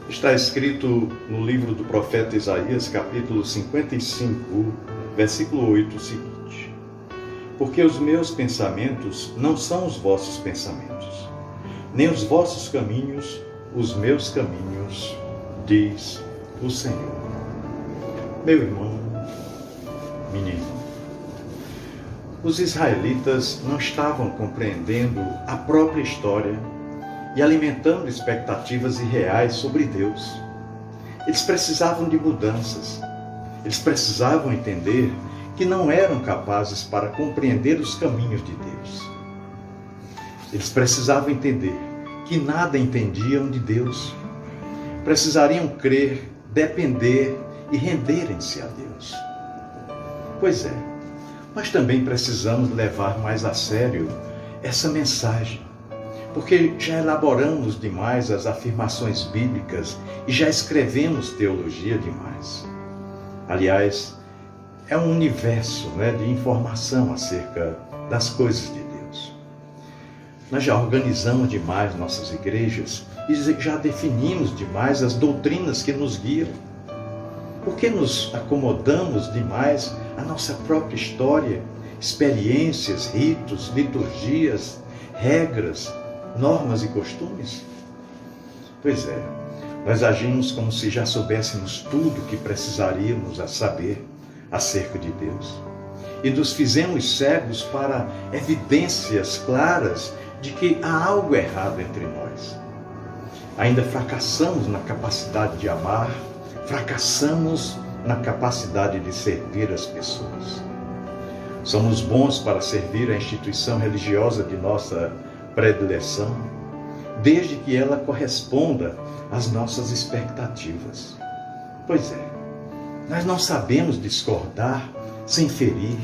Está escrito no livro do profeta Isaías, capítulo 55, versículo 8, o seguinte: porque os meus pensamentos não são os vossos pensamentos, nem os vossos caminhos, os meus caminhos, diz o Senhor. Meu irmão, minha irmã, os israelitas não estavam compreendendo a própria história e alimentando expectativas irreais sobre Deus. Eles precisavam de mudanças. Eles precisavam entender que não eram capazes para compreender os caminhos de Deus. Eles precisavam entender que nada entendiam de Deus. Precisariam crer, depender e renderem-se a Deus. Pois é, nós também precisamos levar mais a sério essa mensagem, porque já elaboramos demais as afirmações bíblicas e já escrevemos teologia demais. Aliás, é um universo, de informação acerca das coisas de Deus. Nós já organizamos demais nossas igrejas e já definimos demais as doutrinas que nos guiam. Por que nos acomodamos demais à nossa própria história, experiências, ritos, liturgias, regras, normas e costumes? Pois é, nós agimos como se já soubéssemos tudo o que precisaríamos a saber acerca de Deus. E nos fizemos cegos para evidências claras de que há algo errado entre nós. Ainda fracassamos na capacidade de amar, fracassamos na capacidade de servir as pessoas. Somos bons para servir a instituição religiosa de nossa predileção, desde que ela corresponda às nossas expectativas. Pois é, nós não sabemos discordar sem ferir.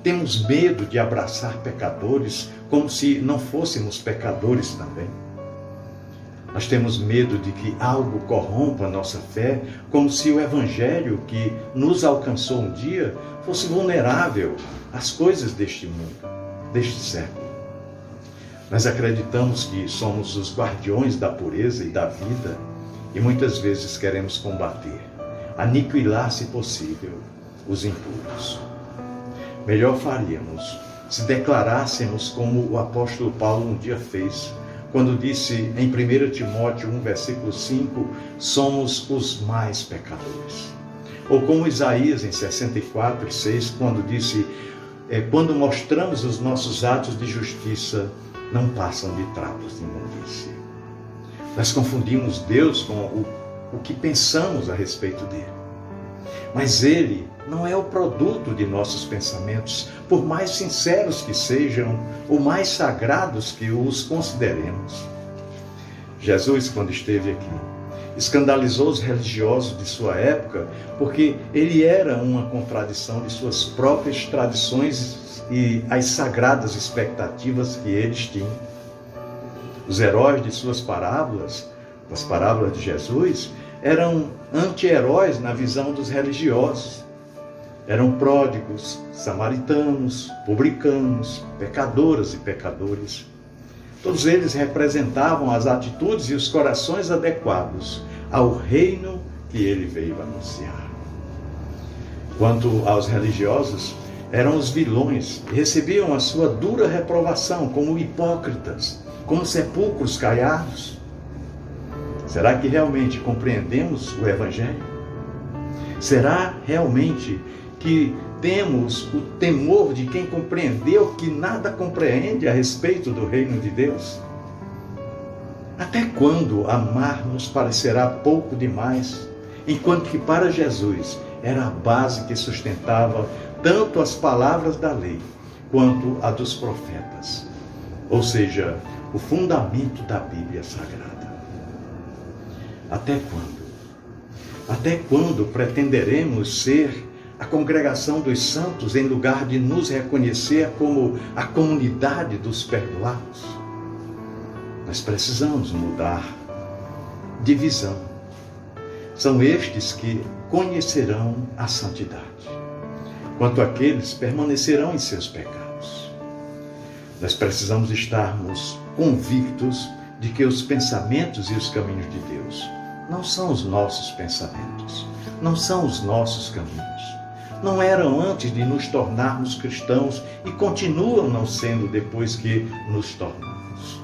Temos medo de abraçar pecadores como se não fôssemos pecadores também. Nós temos medo de que algo corrompa a nossa fé, como se o evangelho que nos alcançou um dia fosse vulnerável às coisas deste mundo, deste século. Nós acreditamos que somos os guardiões da pureza e da vida e muitas vezes queremos combater, aniquilar, se possível, os impuros. Melhor faríamos se declarássemos como o apóstolo Paulo um dia fez, quando disse em 1 Timóteo 1, versículo 5, somos os mais pecadores. Ou como Isaías em 64, 6, quando disse, quando mostramos os nossos atos de justiça, não passam de trapos de imundície. Nós confundimos Deus com o que pensamos a respeito dele. Mas ele não é o produto de nossos pensamentos, por mais sinceros que sejam, ou mais sagrados que os consideremos. Jesus, quando esteve aqui, escandalizou os religiosos de sua época, porque ele era uma contradição de suas próprias tradições e as sagradas expectativas que eles tinham. Os heróis de suas parábolas, das parábolas de Jesus, eram anti-heróis na visão dos religiosos. Eram pródigos, samaritanos, publicanos, pecadoras e pecadores. Todos eles representavam as atitudes e os corações adequados ao reino que ele veio anunciar. Quanto aos religiosos, eram os vilões e recebiam a sua dura reprovação como hipócritas, como sepulcros caiados. Será que realmente compreendemos o Evangelho? Será realmente que temos o temor de quem compreendeu que nada compreende a respeito do reino de Deus? Até quando amar nos parecerá pouco demais, enquanto que para Jesus era a base que sustentava tanto as palavras da lei quanto a dos profetas, ou seja, o fundamento da Bíblia Sagrada? Até quando? Até quando pretenderemos ser a congregação dos santos em lugar de nos reconhecer como a comunidade dos perdoados? Nós precisamos mudar de visão. São estes que conhecerão a santidade, quanto aqueles permanecerão em seus pecados. Nós precisamos estarmos convictos de que os pensamentos e os caminhos de Deus não são os nossos pensamentos, não são os nossos caminhos. Não eram antes de nos tornarmos cristãos e continuam não sendo depois que nos tornamos.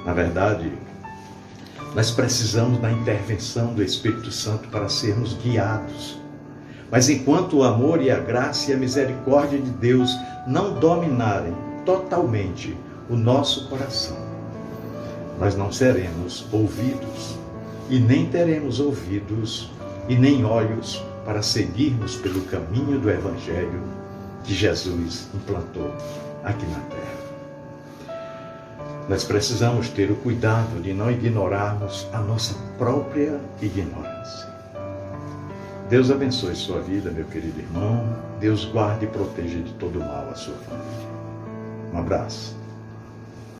Na verdade, nós precisamos da intervenção do Espírito Santo para sermos guiados. Mas enquanto o amor e a graça e a misericórdia de Deus não dominarem totalmente o nosso coração, nós não seremos ouvidos e nem teremos ouvidos e nem olhos para seguirmos pelo caminho do Evangelho que Jesus implantou aqui na terra. Nós precisamos ter o cuidado de não ignorarmos a nossa própria ignorância. Deus abençoe sua vida, meu querido irmão. Deus guarde e proteja de todo mal a sua família. Um abraço.